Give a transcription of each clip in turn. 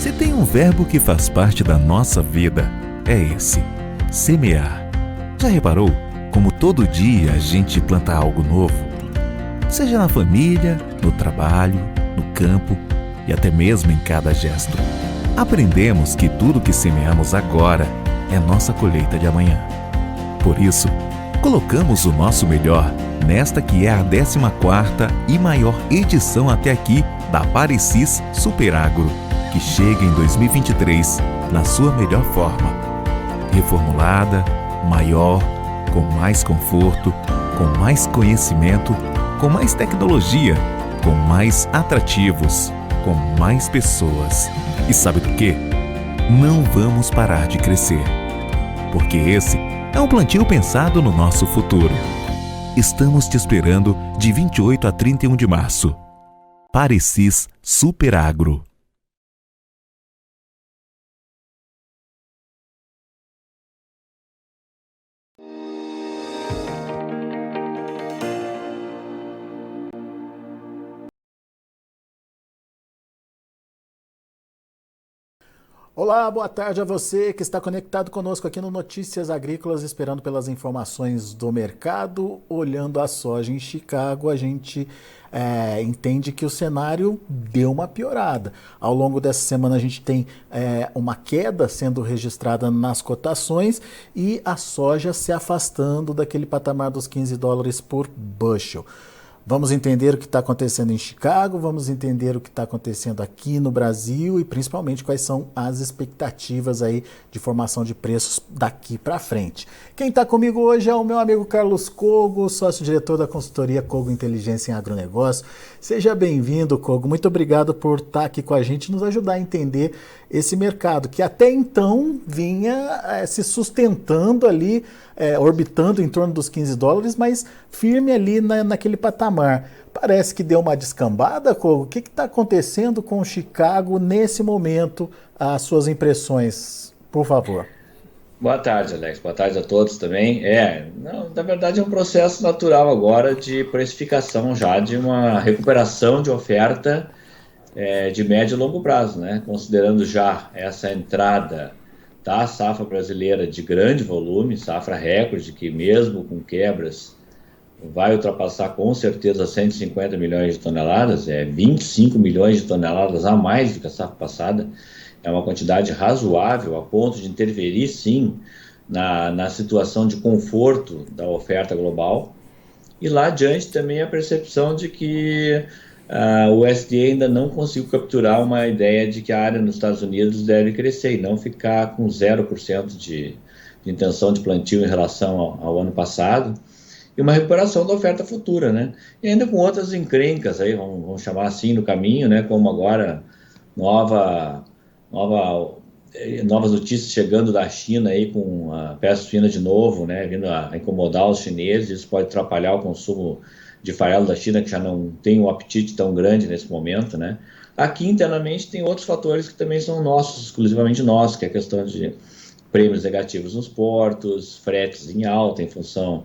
Se tem um verbo que faz parte da nossa vida, é esse: semear. Já reparou como todo dia a gente planta algo novo? Seja na família, no trabalho, no campo e até mesmo em cada gesto. Aprendemos que tudo que semeamos agora é nossa colheita de amanhã. Por isso, colocamos o nosso melhor nesta que é a 14ª e maior edição até aqui da Parecis Superagro, que chega em 2023 na sua melhor forma. Reformulada, maior, com mais conforto, com mais conhecimento, com mais tecnologia, com mais atrativos, com mais pessoas. E sabe do quê? Não vamos parar de crescer, porque esse é um plantio pensado no nosso futuro. Estamos te esperando de 28 a 31 de março. Parecis Superagro. Olá, boa tarde a você que está conectado conosco aqui no Notícias Agrícolas, esperando pelas informações do mercado. Olhando a soja em Chicago, a gente entende que o cenário deu uma piorada. Ao longo dessa semana a gente tem uma queda sendo registrada nas cotações e a soja se afastando daquele patamar dos $15 por bushel. Vamos entender o que está acontecendo em Chicago, vamos entender o que está acontecendo aqui no Brasil e principalmente quais são as expectativas aí de formação de preços daqui para frente. Quem está comigo hoje é o meu amigo Carlos Cogo, sócio-diretor da consultoria Cogo Inteligência em Agronegócio. Seja bem-vindo, Cogo. Muito obrigado por estar aqui com a gente e nos ajudar a entender esse mercado que até então vinha se sustentando ali, orbitando em torno dos $15, mas firme ali naquele patamar. Parece que deu uma descambada, Cogo. O que está acontecendo com Chicago nesse momento? As suas impressões, por favor. Boa tarde, Alex. Boa tarde a todos também. Na verdade é um processo natural agora de precificação já, de uma recuperação de oferta de médio e longo prazo, né? Considerando já essa entrada da safra brasileira de grande volume, safra recorde, que mesmo com quebras vai ultrapassar com certeza 150 milhões de toneladas, 25 milhões de toneladas a mais do que a safra passada. É uma quantidade razoável a ponto de interferir, sim, na situação de conforto da oferta global. E lá adiante também a percepção de que o USDA ainda não conseguiu capturar uma ideia de que a área nos Estados Unidos deve crescer e não ficar com 0% de intenção de plantio em relação ao ano passado, e uma recuperação da oferta futura, né? E ainda com outras encrencas aí, vamos chamar assim, no caminho, né? Como agora novas notícias chegando da China aí com a peste suína de novo, né? Vindo a incomodar os chineses. Isso pode atrapalhar o consumo de farelo da China, que já não tem um apetite tão grande nesse momento, né? Aqui internamente tem outros fatores que também são nossos, exclusivamente nossos, que é a questão de prêmios negativos nos portos, fretes em alta em função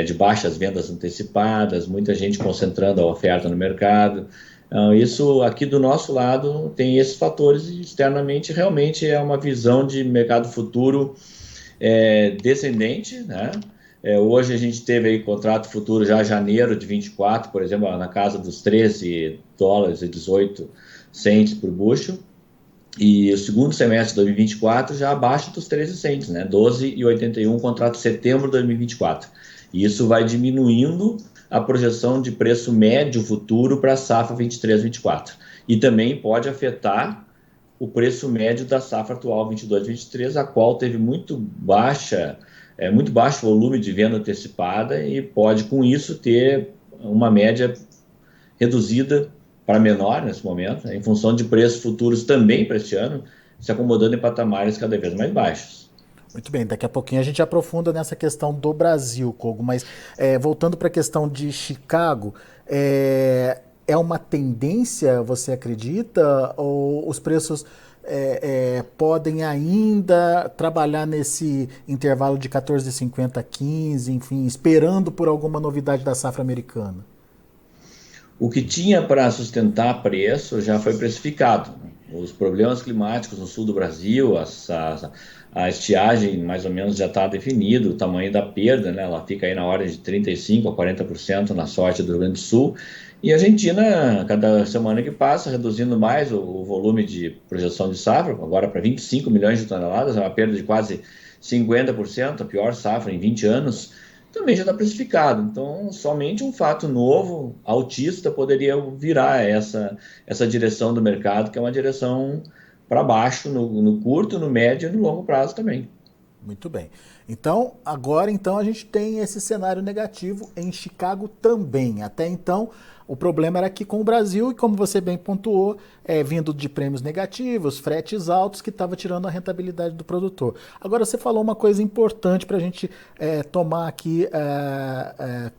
de baixas vendas antecipadas, muita gente concentrando a oferta no mercado. Então, isso aqui do nosso lado tem esses fatores e externamente realmente é uma visão de mercado futuro descendente, né? Hoje a gente teve aí contrato futuro já em janeiro de 24, por exemplo, na casa dos $13,18 por bushel, e o segundo semestre de 2024 já abaixo dos 13 cents, né? 12,81 contrato de setembro de 2024. E isso vai diminuindo a projeção de preço médio futuro para a safra 23-24. E também pode afetar o preço médio da safra atual 22-23, a qual teve muito baixo volume de venda antecipada e pode, com isso, ter uma média reduzida para menor nesse momento, em função de preços futuros também para este ano, se acomodando em patamares cada vez mais baixos. Muito bem, daqui a pouquinho a gente aprofunda nessa questão do Brasil, Cogo, mas voltando para a questão de Chicago, é uma tendência, você acredita, ou os preços podem ainda trabalhar nesse intervalo de 14,50 a 15, enfim, esperando por alguma novidade da safra americana? O que tinha para sustentar preço já foi precificado. Os problemas climáticos no sul do Brasil, a estiagem mais ou menos já está definido, o tamanho da perda, né? Ela fica aí na ordem de 35% a 40% na sorte do Rio Grande do Sul. E a Argentina, cada semana que passa, reduzindo mais o volume de projeção de safra, agora para 25 milhões de toneladas, é uma perda de quase 50%, a pior safra em 20 anos, também já está precificado. Então, somente um fato novo, altista, poderia virar essa direção do mercado, que é uma direção para baixo no curto, no médio e no longo prazo também. Muito bem. Então, agora a gente tem esse cenário negativo em Chicago também. Até então, o problema era aqui com o Brasil e, como você bem pontuou, vindo de prêmios negativos, fretes altos, que estava tirando a rentabilidade do produtor. Agora, você falou uma coisa importante para a gente tomar aqui,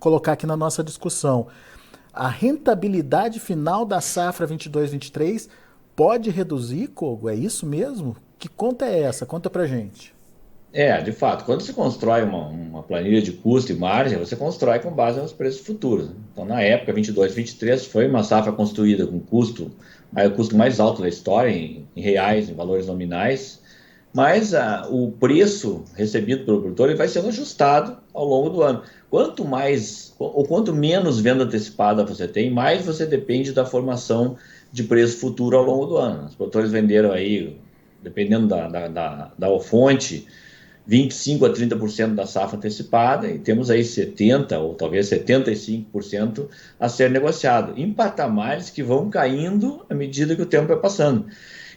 colocar aqui na nossa discussão. A rentabilidade final da safra 22-23 pode reduzir, Kogo? É isso mesmo? Que conta é essa? Conta para gente. De fato, quando você constrói uma planilha de custo e margem, você constrói com base nos preços futuros. Então, na época, 22, 23, foi uma safra construída com custo, o custo mais alto da história, em reais, em valores nominais, mas o preço recebido pelo produtor ele vai sendo ajustado ao longo do ano. Quanto mais, ou quanto menos venda antecipada você tem, mais você depende da formação de preço futuro ao longo do ano. Os produtores venderam aí, dependendo da fonte, 25% a 30% da safra antecipada e temos aí 70% ou talvez 75% a ser negociado, em patamares que vão caindo à medida que o tempo vai passando.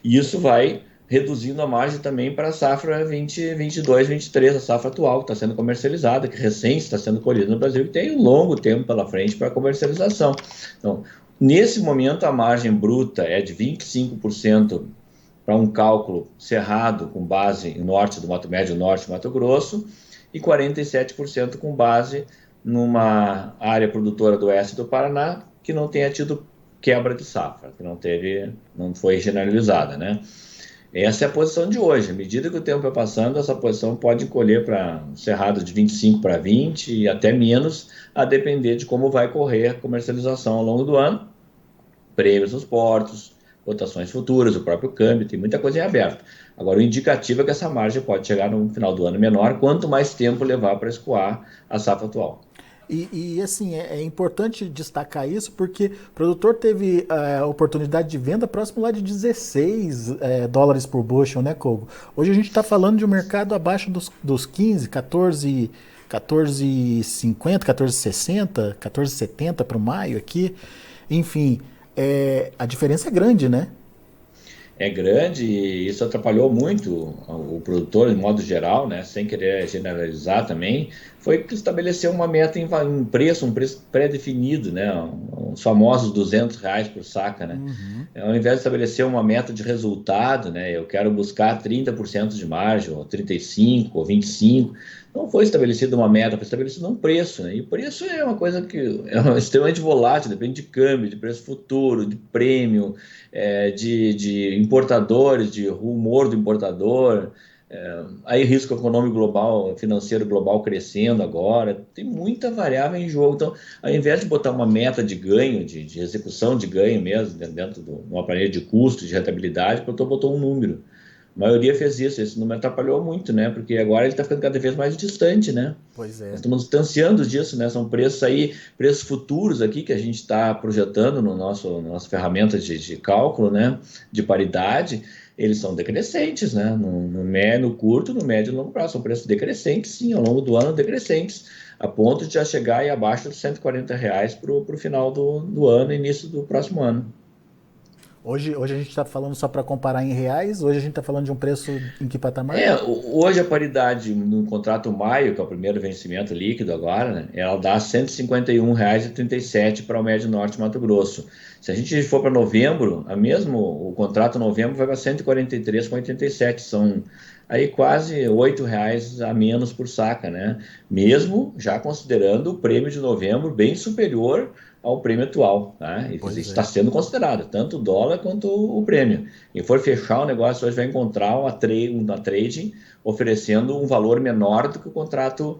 E isso vai reduzindo a margem também para a safra 2022, 23, a safra atual, que está sendo comercializada, que recém está sendo colhida no Brasil, e tem um longo tempo pela frente para a comercialização. Então, nesse momento, a margem bruta é de 25%, para um cálculo cerrado com base em norte do Mato Médio, norte do Mato Grosso, e 47% com base numa área produtora do oeste do Paraná que não tenha tido quebra de safra, que não foi generalizada, né? Essa é a posição de hoje. À medida que o tempo vai passando, essa posição pode encolher para um cerrado de 25 para 20 e até menos, a depender de como vai correr a comercialização ao longo do ano, prêmios nos portos, cotações futuras, o próprio câmbio, tem muita coisa em aberto. Agora, o indicativo é que essa margem pode chegar no final do ano menor, quanto mais tempo levar para escoar a safra atual. E assim, é importante destacar isso, porque o produtor teve a oportunidade de venda próximo lá de 16 dólares por bushel, né, Kogo? Hoje a gente está falando de um mercado abaixo dos 15, 14, 14,50, 14,60, 14,70 para o maio aqui. Enfim, a diferença é grande, né? É grande e isso atrapalhou muito o produtor, de modo geral, né, sem querer generalizar também, foi que estabeleceu uma meta em um preço pré-definido, né, os famosos R$ 200 por saca, né, ao invés de estabelecer uma meta de resultado, né, eu quero buscar 30% de margem, ou 35%, ou 25%, não foi estabelecida uma meta, foi estabelecido um preço, né, e o preço é uma coisa que é extremamente volátil, depende de câmbio, de preço futuro, de prêmio, de importadores, de rumor do importador, aí risco econômico global, financeiro global crescendo agora, tem muita variável em jogo. Então, ao invés de botar uma meta de ganho, de execução de ganho mesmo, dentro de uma planilha de custo, de rentabilidade, o produtor botou um número. A maioria fez isso, esse número atrapalhou muito, né? Porque agora ele está ficando cada vez mais distante, né? Pois é. Nós estamos distanciando disso, né? São preços futuros aqui que a gente está projetando no nossa ferramenta de cálculo, né? De paridade, eles são decrescentes, né? No curto, no médio e no longo prazo. São preços decrescentes, sim, ao longo do ano, decrescentes, a ponto de já chegar aí abaixo dos R$ 140 para o final do ano e início do próximo ano. Hoje a gente está falando só para comparar em reais, hoje a gente está falando de um preço em que patamar? Hoje a paridade no contrato maio, que é o primeiro vencimento líquido agora, né, ela dá R$ 151,37 para o Médio Norte Mato Grosso. Se a gente for para novembro, o contrato novembro vai para R$ 143,87, são aí quase R$ 8,00 a menos por saca, né? Mesmo já considerando o prêmio de novembro bem superior ao prêmio atual, tá? Isso está sendo considerado, tanto o dólar quanto o prêmio. E for fechar o negócio, hoje vai encontrar uma trading oferecendo um valor menor do que o contrato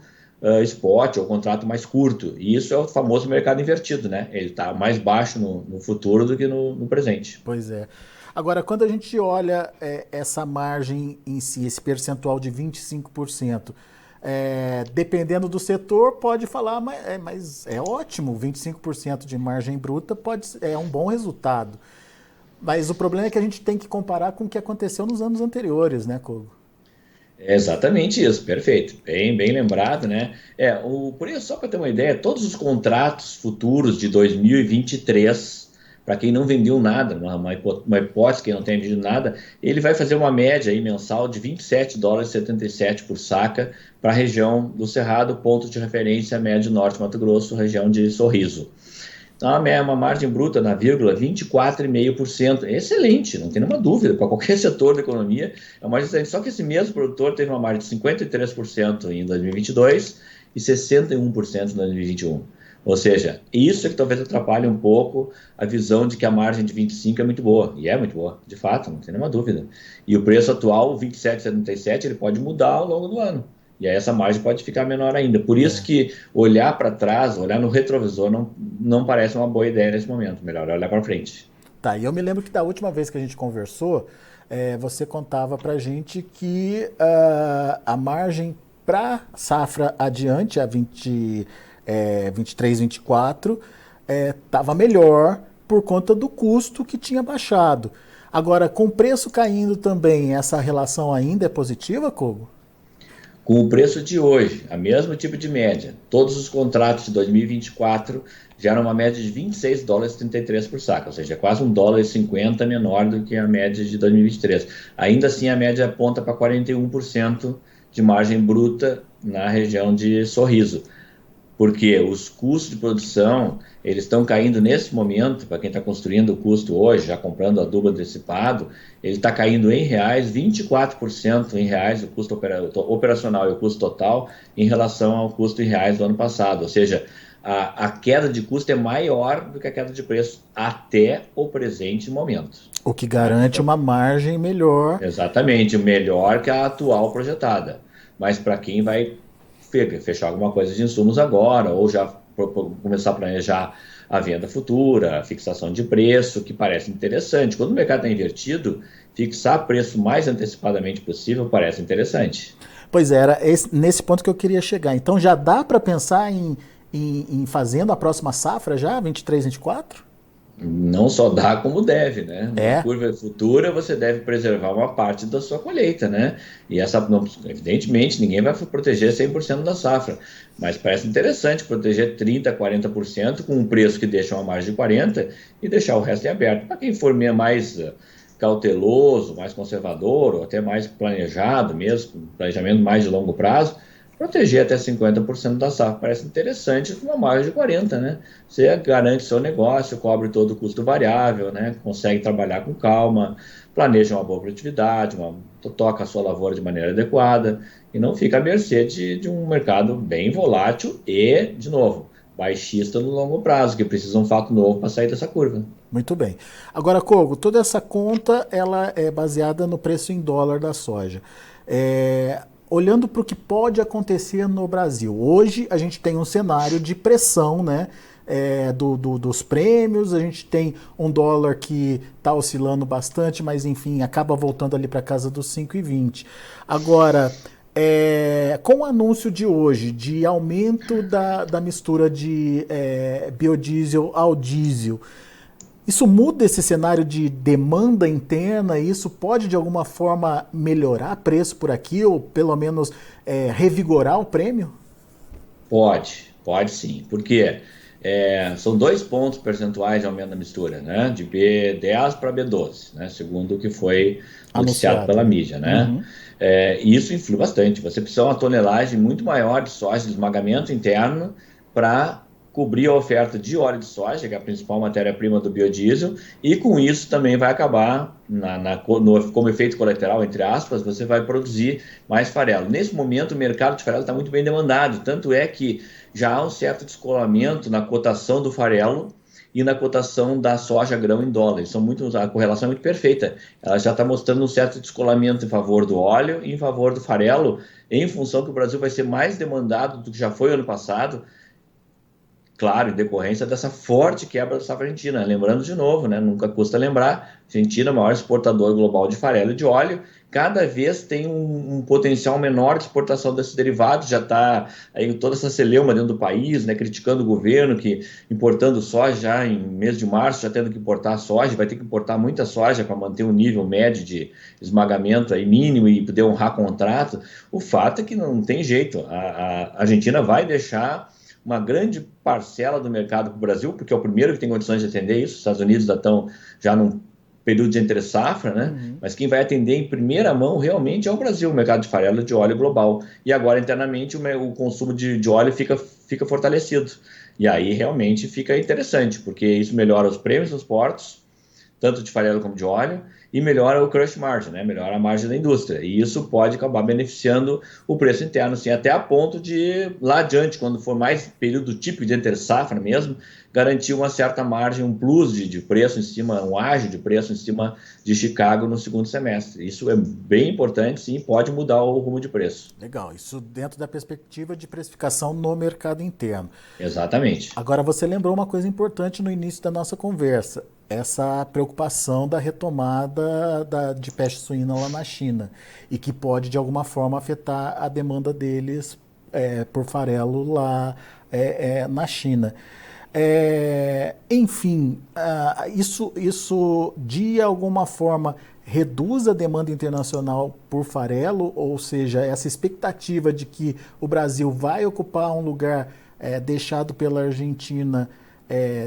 spot ou contrato mais curto. E isso é o famoso mercado invertido, né? Ele está mais baixo no futuro do que no presente. Pois é. Agora, quando a gente olha essa margem em si, esse percentual de 25%, dependendo do setor, pode falar, mas é ótimo, 25% de margem bruta é um bom resultado. Mas o problema é que a gente tem que comparar com o que aconteceu nos anos anteriores, né, Kogo? É exatamente isso, perfeito. Bem lembrado, né? Por isso, só para ter uma ideia, todos os contratos futuros de 2023, para quem não vendeu nada, uma hipótese, quem não tem vendido nada, ele vai fazer uma média aí mensal de $27,77 por saca para a região do Cerrado, ponto de referência médio norte Mato Grosso, região de Sorriso. Então, é uma margem bruta na vírgula 24,5%. Excelente, não tem nenhuma dúvida. Para qualquer setor da economia, é uma excelente. Só que esse mesmo produtor teve uma margem de 53% em 2022 e 61% em 2021. Ou seja, isso é que talvez atrapalhe um pouco a visão de que a margem de 25% é muito boa. E é muito boa, de fato, não tem nenhuma dúvida. E o preço atual, o 27,77, ele pode mudar ao longo do ano. E aí essa margem pode ficar menor ainda. Por isso que olhar para trás, olhar no retrovisor, não parece uma boa ideia nesse momento. Melhor olhar para frente. Tá, e eu me lembro que da última vez que a gente conversou, você contava para a gente que a margem para safra adiante, a 23, 24, estava melhor por conta do custo que tinha baixado. Agora, com o preço caindo também, essa relação ainda é positiva, Kogo? Com o preço de hoje, a mesmo tipo de média, todos os contratos de 2024 geram uma média de $26,33 por saco, ou seja, quase $1,50 menor do que a média de 2023. Ainda assim, a média aponta para 41% de margem bruta na região de Sorriso, porque os custos de produção eles estão caindo nesse momento. Para quem está construindo o custo hoje, já comprando adubo antecipado, ele está caindo em reais, 24% em reais o custo operacional e o custo total em relação ao custo em reais do ano passado. Ou seja, a queda de custo é maior do que a queda de preço até o presente momento. O que garante uma margem melhor. Exatamente, melhor que a atual projetada. Mas para quem vai fechar alguma coisa de insumos agora, ou já começar a planejar a venda futura, a fixação de preço, que parece interessante. Quando o mercado está invertido, fixar preço mais antecipadamente possível parece interessante. Pois é, era nesse ponto que eu queria chegar. Então já dá para pensar em fazendo a próxima safra já, 23, 24? Não só dá como deve, né? Na curva futura você deve preservar uma parte da sua colheita, né? E evidentemente ninguém vai proteger 100% da safra, mas parece interessante proteger 30%, 40% com um preço que deixa uma margem de 40% e deixar o resto em aberto. Para quem for mais cauteloso, mais conservador ou até mais planejado mesmo, planejamento mais de longo prazo, proteger até 50% da safra. Parece interessante com uma margem de 40%, né? Você garante seu negócio, cobre todo o custo variável, né? Consegue trabalhar com calma, planeja uma boa produtividade, toca a sua lavoura de maneira adequada e não fica à mercê de um mercado bem volátil e, de novo, baixista no longo prazo, que precisa um fato novo para sair dessa curva. Muito bem. Agora, Kogo, toda essa conta ela é baseada no preço em dólar da soja. Olhando para o que pode acontecer no Brasil, hoje a gente tem um cenário de pressão, né, dos prêmios, a gente tem um dólar que está oscilando bastante, mas enfim, acaba voltando ali para casa dos 5,20. Agora, com o anúncio de hoje de aumento da mistura de biodiesel ao diesel, isso muda esse cenário de demanda interna? Isso pode, de alguma forma, melhorar preço por aqui ou, pelo menos, revigorar o prêmio? Pode sim. Por quê? São 2 pontos percentuais de aumento da mistura, né? De B10 para B12, né? Segundo o que foi noticiado pela mídia, né? Uhum. Isso influi bastante. Você precisa de uma tonelagem muito maior de soja, de esmagamento interno, para cobrir a oferta de óleo de soja, que é a principal matéria-prima do biodiesel, e com isso também vai acabar, como efeito colateral, entre aspas, você vai produzir mais farelo. Nesse momento, o mercado de farelo está muito bem demandado, tanto é que já há um certo descolamento na cotação do farelo e na cotação da soja grão em dólares. A correlação é muito perfeita. Ela já está mostrando um certo descolamento em favor do óleo e em favor do farelo, em função que o Brasil vai ser mais demandado do que já foi ano passado, claro, em decorrência dessa forte quebra da safra argentina. Lembrando de novo, né, nunca custa lembrar, Argentina é o maior exportador global de farelo e de óleo, cada vez tem um potencial menor de exportação desses derivados, já está aí toda essa celeuma dentro do país, né, criticando o governo, que importando soja já em mês de março, já tendo que importar soja, vai ter que importar muita soja para manter um nível médio de esmagamento aí mínimo e poder honrar contrato. O fato é que não tem jeito, a Argentina vai deixar uma grande parcela do mercado para o Brasil, porque é o primeiro que tem condições de atender isso. Os Estados Unidos estão já num período de entre-safra, né? Uhum. Mas quem vai atender em primeira mão realmente é o Brasil, o mercado de farelo e de óleo global. E agora, internamente, o consumo de óleo fica fortalecido. E aí, realmente, fica interessante, porque isso melhora os prêmios dos portos, tanto de farelo como de óleo, e melhora o crush margin, né? Melhora a margem da indústria. E isso pode acabar beneficiando o preço interno, sim, até a ponto de, lá adiante, quando for mais período típico de entre-safra mesmo, garantir uma certa margem, um plus de preço em cima, um ágio de preço em cima de Chicago no segundo semestre. Isso é bem importante, sim, pode mudar o rumo de preço. Legal, isso dentro da perspectiva de precificação no mercado interno. Exatamente. Agora, você lembrou uma coisa importante no início da nossa conversa, essa preocupação da retomada de peste suína lá na China, e que pode, de alguma forma, afetar a demanda deles por farelo lá na China. Enfim, isso de alguma forma reduz a demanda internacional por farelo, ou seja, essa expectativa de que o Brasil vai ocupar um lugar deixado pela Argentina,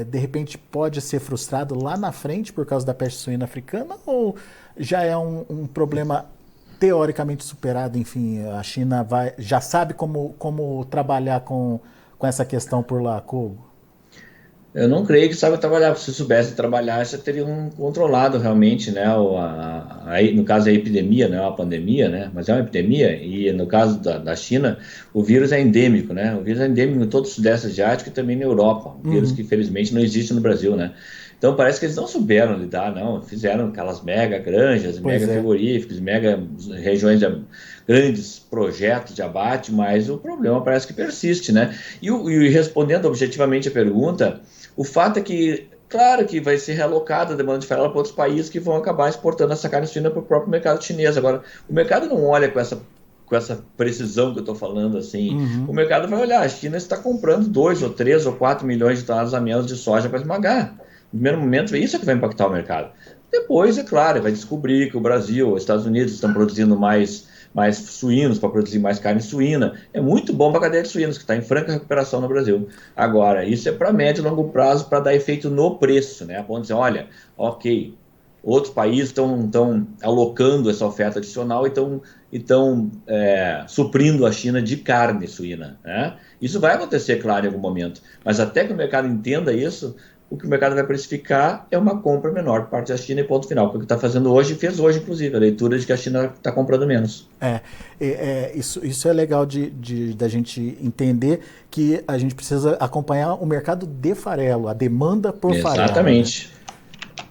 de repente pode ser frustrado lá na frente por causa da peste suína africana, ou já é um problema teoricamente superado? Enfim, a China já sabe como trabalhar com essa questão por lá, Kogo? Eu não creio que saiba trabalhar. Se soubesse trabalhar, já teriam controlado realmente, né? No caso, a epidemia, não é uma pandemia, né? Mas é uma epidemia. E no caso da China, o vírus é endêmico, né? O vírus é endêmico em todo o Sudeste Asiático e também na Europa. Um vírus que, infelizmente, não existe no Brasil, né? Então, parece que eles não souberam lidar, não. Fizeram aquelas mega granjas, mega frigoríficos, mega regiões de grandes projetos de abate, mas o problema parece que persiste, né? E respondendo objetivamente a pergunta, o fato é que, claro que vai ser realocada a demanda de farelo para outros países que vão acabar exportando essa carne suína para o próprio mercado chinês. Agora, o mercado não olha com essa precisão que eu estou falando assim. O mercado vai olhar, a China está comprando 2 ou 3 ou 4 milhões de toneladas a menos de soja para esmagar. No primeiro momento, isso é que vai impactar o mercado. Depois, é claro, vai descobrir que o Brasil, os Estados Unidos estão produzindo mais suínos para produzir mais carne suína. É muito bom para a cadeia de suínos, que está em franca recuperação no Brasil. Agora, isso é para médio e longo prazo, para dar efeito no preço, né? A ponto de dizer, olha, ok, outros países estão alocando essa oferta adicional e estão suprindo a China de carne suína, né? Isso vai acontecer, claro, em algum momento. Mas até que o mercado entenda isso, o que o mercado vai precificar é uma compra menor por parte da China e ponto final. O que está fazendo hoje, fez hoje, inclusive, a leitura de que a China está comprando menos. Isso é legal da gente entender, que a gente precisa acompanhar o mercado de farelo, a demanda por farelo. Exatamente.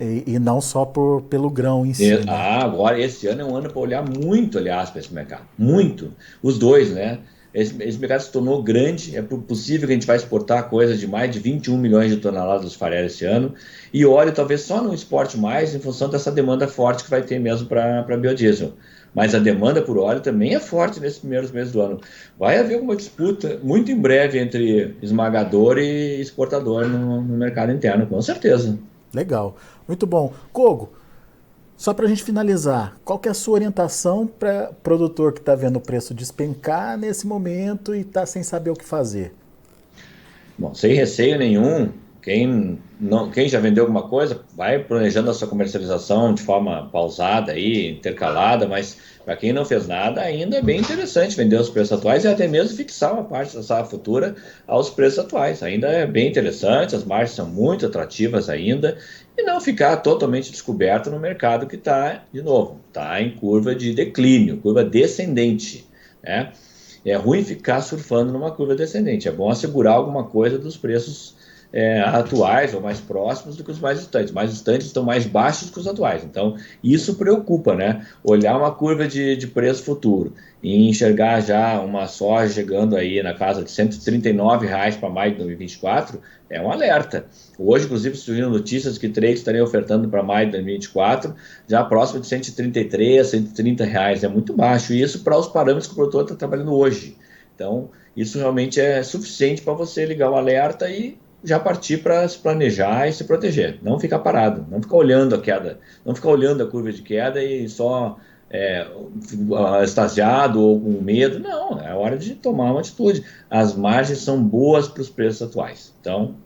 Né? E não só pelo grão em si. Né? Agora, esse ano é um ano para olhar muito, aliás, para esse mercado. Muito. Os dois, né? Esse mercado se tornou grande, é possível que a gente vai exportar coisa de mais de 21 milhões de toneladas de farelo esse ano, e óleo talvez só não exporte mais em função dessa demanda forte que vai ter mesmo para biodiesel. Mas a demanda por óleo também é forte nesses primeiros meses do ano. Vai haver uma disputa muito em breve entre esmagador e exportador no mercado interno, com certeza. Legal, muito bom. Kogo, só para a gente finalizar, qual que é a sua orientação para produtor que está vendo o preço despencar nesse momento e está sem saber o que fazer? Bom, sem receio nenhum, quem já vendeu alguma coisa, vai planejando a sua comercialização de forma pausada, aí, intercalada, mas para quem não fez nada, ainda é bem interessante vender os preços atuais e até mesmo fixar uma parte da safra futura aos preços atuais. Ainda é bem interessante, as margens são muito atrativas ainda, e não ficar totalmente descoberto no mercado que está, de novo, está em curva de declínio, curva descendente, né? É ruim ficar surfando numa curva descendente, é bom assegurar alguma coisa dos preços atuais ou mais próximos do que os mais distantes. Mais distantes estão mais baixos que os atuais. Então, isso preocupa, né? Olhar uma curva de preço futuro e enxergar já uma soja chegando aí na casa de R$ 139 para maio de 2024 é um alerta. Hoje, inclusive, surgiram notícias que três estariam ofertando para maio de 2024 já próximo de R$ 133, R$ 130. É muito baixo. E isso para os parâmetros que o produtor está trabalhando hoje. Então, isso realmente é suficiente para você ligar o alerta e já partir para se planejar e se proteger. Não ficar parado, não ficar olhando a queda, não ficar olhando a curva de queda e só extasiado ou com medo. Não, é hora de tomar uma atitude. As margens são boas para os preços atuais. Então,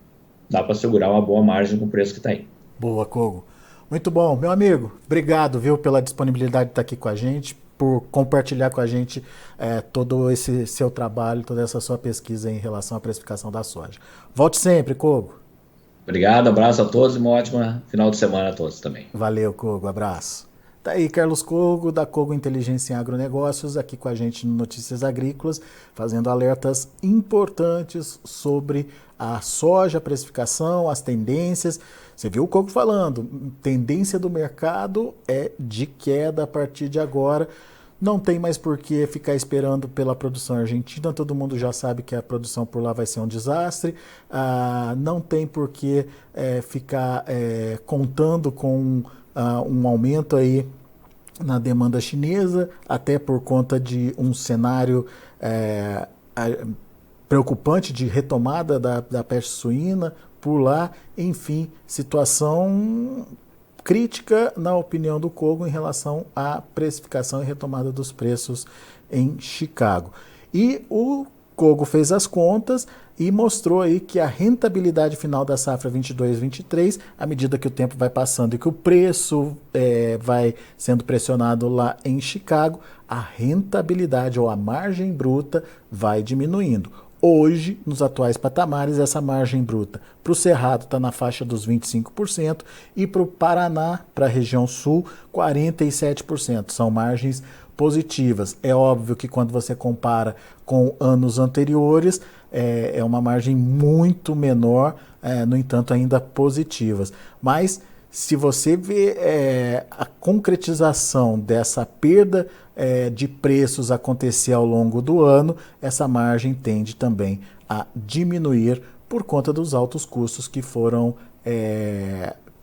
dá para segurar uma boa margem com o preço que está aí. Boa, Kogo. Muito bom. Meu amigo, obrigado, viu, pela disponibilidade de estar aqui com a gente, por compartilhar com a gente todo esse seu trabalho, toda essa sua pesquisa em relação à precificação da soja. Volte sempre, Kogo. Obrigado, abraço a todos e uma ótima final de semana a todos também. Valeu, Kogo, abraço. Tá aí Carlos Kogo, da Kogo Inteligência em Agronegócios, aqui com a gente no Notícias Agrícolas, fazendo alertas importantes sobre a soja, a precificação, as tendências. Você viu o Kogo falando, tendência do mercado é de queda a partir de agora. Não tem mais por que ficar esperando pela produção argentina, todo mundo já sabe que a produção por lá vai ser um desastre. Não tem por que ficar contando com um aumento aí na demanda chinesa, até por conta de um cenário preocupante de retomada da peste suína por lá. Enfim, situação crítica, na opinião do Kogo, em relação à precificação e retomada dos preços em Chicago. E o Kogo fez as contas e mostrou aí que a rentabilidade final da safra 22-23, à medida que o tempo vai passando e que o preço vai sendo pressionado lá em Chicago, a rentabilidade ou a margem bruta vai diminuindo. Hoje, nos atuais patamares, essa margem bruta para o Cerrado está na faixa dos 25% e para o Paraná, para a região sul, 47%. São margens positivas. É óbvio que quando você compara com anos anteriores, é uma margem muito menor, no entanto, ainda positivas. Mas se você vê a concretização dessa perda de preços acontecer ao longo do ano, essa margem tende também a diminuir por conta dos altos custos que foram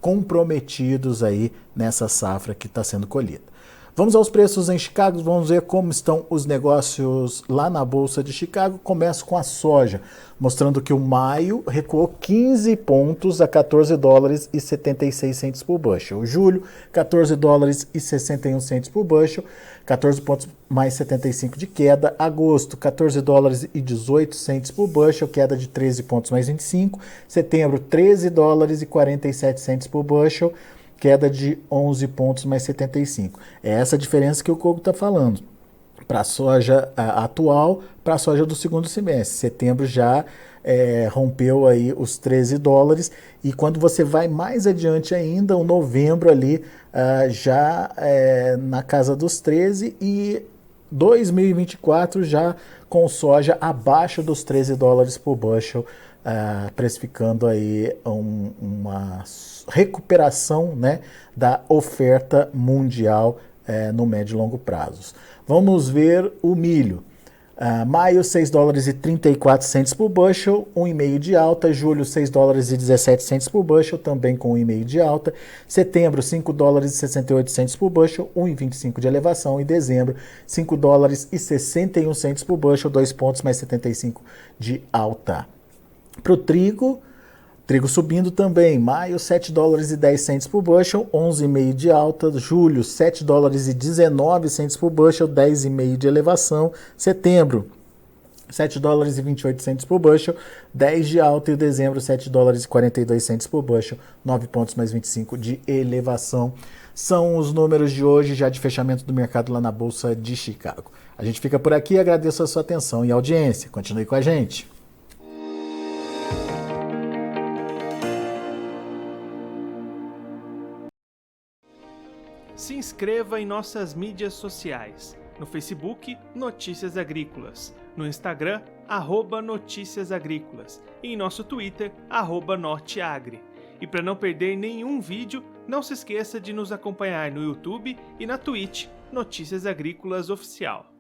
comprometidos aí nessa safra que está sendo colhida. Vamos aos preços em Chicago, vamos ver como estão os negócios lá na Bolsa de Chicago. Começo com a soja, mostrando que o maio recuou 15 pontos a $14,76 por bushel. O julho, $14,61 por bushel, 14 pontos mais 75 de queda. Agosto, $14,18 por bushel, queda de 13 pontos mais 25. Setembro, $13,47 por bushel, queda de 11 pontos mais 75. É essa a diferença que o Kogo está falando. Para a soja atual, para a soja do segundo semestre. Setembro já rompeu aí os $13 e quando você vai mais adiante ainda, o novembro ali já na casa dos 13 e 2024 já com soja abaixo dos $13 por bushel, precificando aí uma recuperação, né, da oferta mundial no médio e longo prazos. Vamos ver o milho. Maio, $6,34 por bushel, 1,5 de alta. Julho, $6,17 por bushel, também com 1,5 de alta. Setembro, $5,68 por bushel, 1,25 de elevação. E dezembro, $5,61 por bushel, 2 pontos mais 75 de alta. Para o trigo subindo também. Maio, $7,10 por bushel, 11,5 de alta. Julho, $7,19 por bushel, 10,5 de elevação. Setembro, $7,28 por bushel, 10 de alta. E dezembro, $7,42 por bushel, 9 pontos mais 25 de elevação. São os números de hoje, já de fechamento do mercado lá na Bolsa de Chicago. A gente fica por aqui, agradeço a sua atenção e audiência. Continue com a gente. Se inscreva em nossas mídias sociais. No Facebook, Notícias Agrícolas. No Instagram, @noticiasagrícolas e em nosso Twitter, @norteagri. E para não perder nenhum vídeo, não se esqueça de nos acompanhar no YouTube e na Twitch, Notícias Agrícolas Oficial.